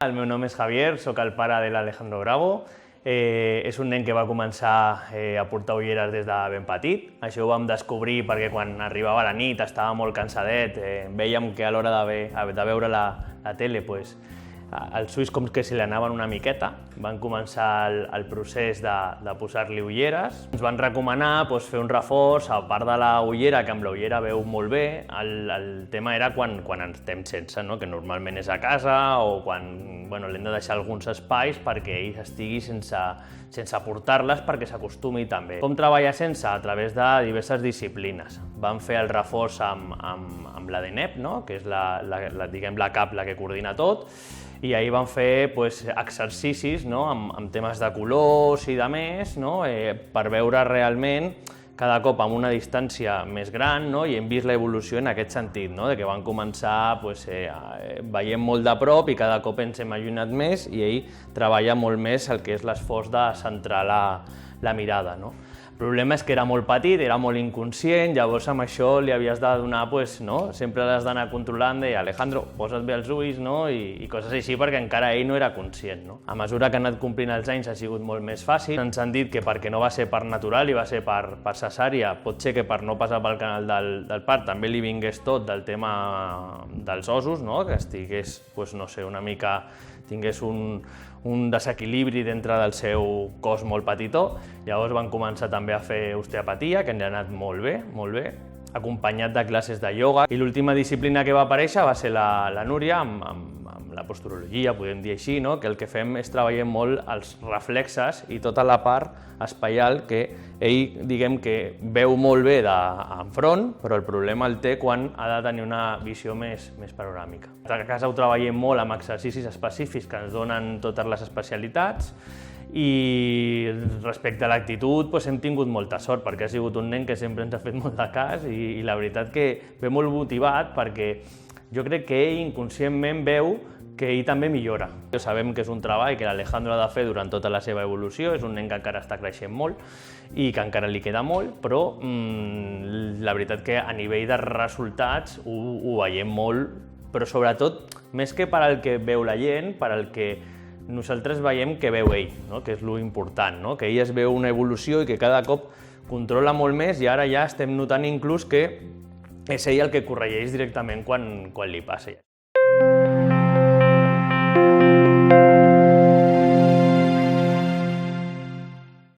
El meu nom és Javier, sóc el pare de l'Alejandro Bravo. És un nen que va començar a portar ulleres des de ben petit. Això ho vam descobrir perquè quan arribava la nit estava molt cansadet. Vèiem que a l'hora de veure la tele els ulls com que se li anaven una miqueta. Van començar el procés de posar-li ulleres. Ens van recomanar fer un reforç, a part de la ullera, que amb la ullera veu molt bé. El tema era quan estem sense, que normalment és a casa o quan l'hem de deixar alguns espais perquè ell estigui sense portar-les perquè s'acostumi també. Com treballar sense? A través de diverses disciplines. Vam fer el reforç amb la DENEP, que és la CAP, la que coordina tot, i ahir vam fer exercicis amb temes de colors i de més per veure realment cada cop amb una distància més gran i hem vist l'evolució en aquest sentit, que van començar veient molt de prop i cada cop ens hem allunyat més i ell treballa molt més el que és l'esforç de centrar la mirada. El problema és que era molt petit, era molt inconscient, llavors amb això li havies de donar, sempre l'has d'anar controlant, de Alejandro, posa't bé els ulls i coses així perquè encara ell no era conscient. A mesura que han anat complint els anys ha sigut molt més fàcil. Ens han dit que perquè no va ser part natural i va ser per cesària, pot ser que per no passar pel canal del part també li vingués tot del tema dels ossos, que estigués, una mica, tingués un desequilibri dintre del seu cos molt petitó. Llavors van començar també a fer osteopatia, que ens ha anat molt bé, acompanyat de classes de ioga. I l'última disciplina que va aparèixer va ser la Núria, amb la posturologia, podem dir així, que el que fem és treballar molt els reflexes i tota la part espaial que ell, diguem que veu molt bé d'enfront, però el problema el té quan ha de tenir una visió més panoràmica. A casa ho treballem molt amb exercicis específics que ens donen totes les especialitats i respecte a l'actitud hem tingut molta sort perquè ha sigut un nen que sempre ens ha fet molt de cas i la veritat que ve molt motivat perquè jo crec que ell inconscientment veu que ell també millora. Sabem que és un treball que l'Alejandro ha de fer durant tota la seva evolució, és un nen que encara està creixent molt i que encara li queda molt, però la veritat que a nivell de resultats ho veiem molt, però sobretot, més que per al que veu la gent, per al que nosaltres veiem que veu ell, que és l'important, que ell es veu una evolució i que cada cop controla molt més i ara ja estem notant inclús que és ell el que corregeix directament quan li passa.